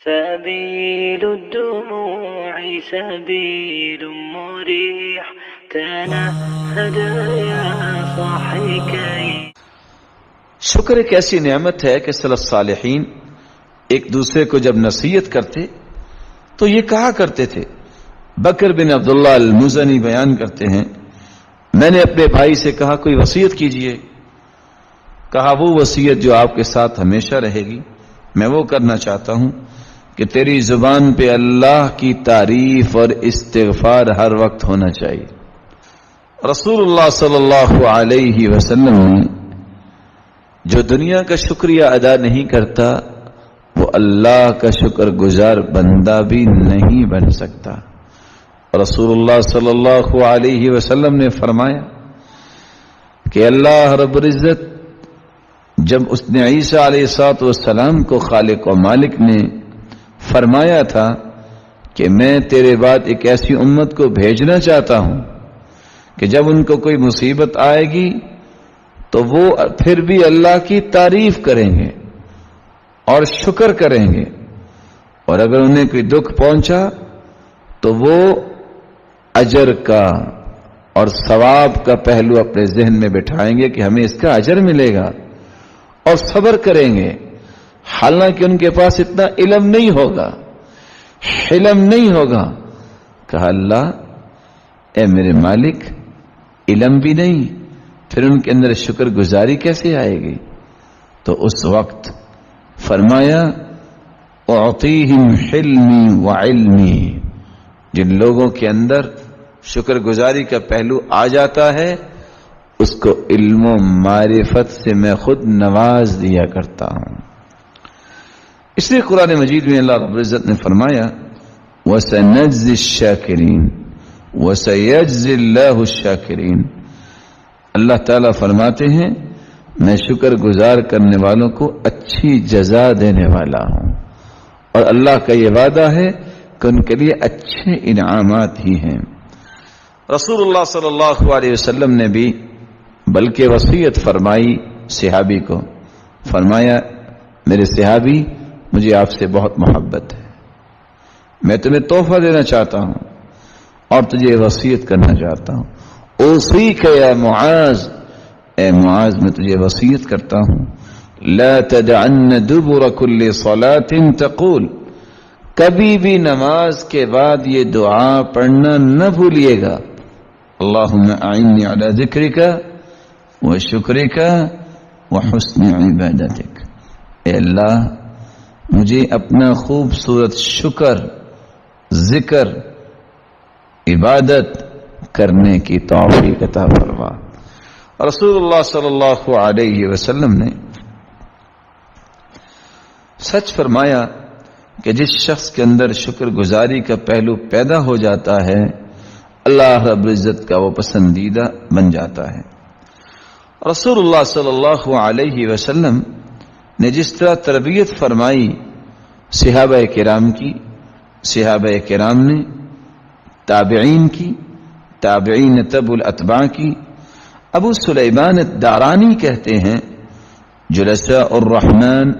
سبيل الدموع سبيل مريح تنهد يا صاحي كي. شکر ایک ایسی نعمت ہے کہ سلف صالحین ایک دوسرے کو جب نصیحت کرتے تو یہ کہا کرتے تھے. بکر بن عبداللہ المزنی بیان کرتے ہیں، میں نے اپنے بھائی سے کہا کوئی وصیت کیجئے. کہا وہ وصیت جو آپ کے ساتھ ہمیشہ رہے گی میں وہ کرنا چاہتا ہوں کہ تیری زبان پہ اللہ کی تعریف اور استغفار ہر وقت ہونا چاہیے. رسول اللہ صلی اللہ علیہ وسلم نے جو دنیا کا شکریہ ادا نہیں کرتا وہ اللہ کا شکر گزار بندہ بھی نہیں بن سکتا. رسول اللہ صلی اللہ علیہ وسلم نے فرمایا کہ اللہ رب العزت جب اس نے عیسیٰ علیہ السلام کو خالق و مالک نے فرمایا تھا کہ میں تیرے بعد ایک ایسی امت کو بھیجنا چاہتا ہوں کہ جب ان کو کوئی مصیبت آئے گی تو وہ پھر بھی اللہ کی تعریف کریں گے اور شکر کریں گے، اور اگر انہیں کوئی دکھ پہنچا تو وہ اجر کا اور ثواب کا پہلو اپنے ذہن میں بٹھائیں گے کہ ہمیں اس کا اجر ملے گا، اور صبر کریں گے. حالانکہ ان کے پاس اتنا علم نہیں ہوگا، حلم نہیں ہوگا. کہا اللہ اے میرے مالک علم بھی نہیں، پھر ان کے اندر شکر گزاری کیسے آئے گی؟ تو اس وقت فرمایا اعطیہم حلمی وعلمی، جن لوگوں کے اندر شکر گزاری کا پہلو آ جاتا ہے اس کو علم و معرفت سے میں خود نواز دیا کرتا ہوں. اس لیے قرآن مجید میں اللہ رب العزت نے فرمایا وَسَنَجْزِي الشَّاكِرِينَ وَسَيَجْزِي اللَّهُ الشَّاكِرِينَ. اللہ تعالیٰ فرماتے ہیں میں شکر گزار کرنے والوں کو اچھی جزا دینے والا ہوں، اور اللہ کا یہ وعدہ ہے کہ ان کے لیے اچھے انعامات ہی ہیں. رسول اللہ صلی اللہ علیہ وسلم نے بھی بلکہ وصیت فرمائی صحابی کو. فرمایا میرے صحابی مجھے آپ سے بہت محبت ہے، میں تمہیں تحفہ دینا چاہتا ہوں اور تجھے وصیت کرنا چاہتا ہوں. اوصیک یا معاذ، اے معاذ میں تجھے وصیت کرتا ہوں لا تدعن دبر كل صلاة تقول، کبھی بھی نماز کے بعد یہ دعا پڑھنا نہ بھولیے گا اللہم اعنی علی ذکرک وشکرک وحسن عبادتک. اے اللہ مجھے اپنا خوبصورت شکر، ذکر، عبادت کرنے کی توفیق عطا فرما. رسول اللہ صلی اللہ علیہ وسلم نے سچ فرمایا کہ جس شخص کے اندر شکر گزاری کا پہلو پیدا ہو جاتا ہے اللہ رب العزت کا وہ پسندیدہ بن جاتا ہے. رسول اللہ صلی اللہ علیہ وسلم نے جس طرح تربیت فرمائی صحابہ کرام کی، صحابہ کرام نے تابعین کی، تابعین تبع الاتباع کی. ابو سلیمان الدارانی کہتے ہیں جلساء الرحمن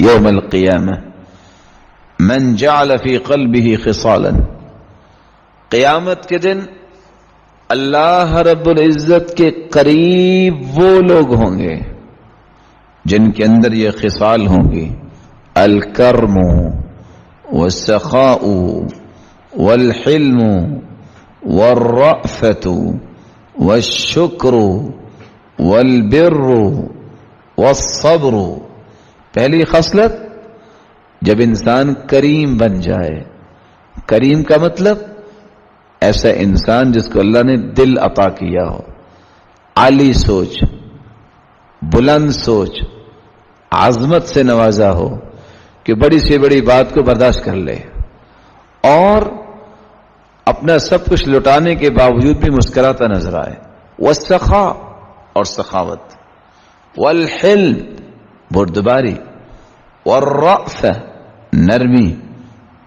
یوم القیامہ من جعل فی قلبہ خصالا، قیامت کے دن اللہ رب العزت کے قریب وہ لوگ ہوں گے جن کے اندر یہ خصال ہوں گی الکرم والسخاء والحلم والرأفت والشکر والبر والصبر. پہلی خصلت جب انسان کریم بن جائے. کریم کا مطلب ایسا انسان جس کو اللہ نے دل عطا کیا ہو، عالی سوچ، بلند سوچ، عظمت سے نوازا ہو کہ بڑی سے بڑی بات کو برداشت کر لے، اور اپنا سب کچھ لٹانے کے باوجود بھی مسکراتا نظر آئے. والسخاء اور سخاوت، والحلم بردباری، والرأفہ نرمی،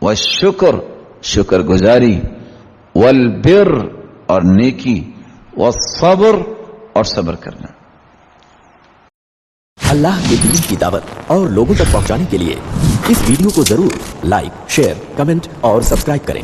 والشکر شکر گزاری، والبر اور نیکی، والصبر اور صبر کرنا. اللہ کے دین کی دعوت اور لوگوں تک پہنچانے کے لیے اس ویڈیو کو ضرور لائک، شیئر، کمنٹ اور سبسکرائب کریں۔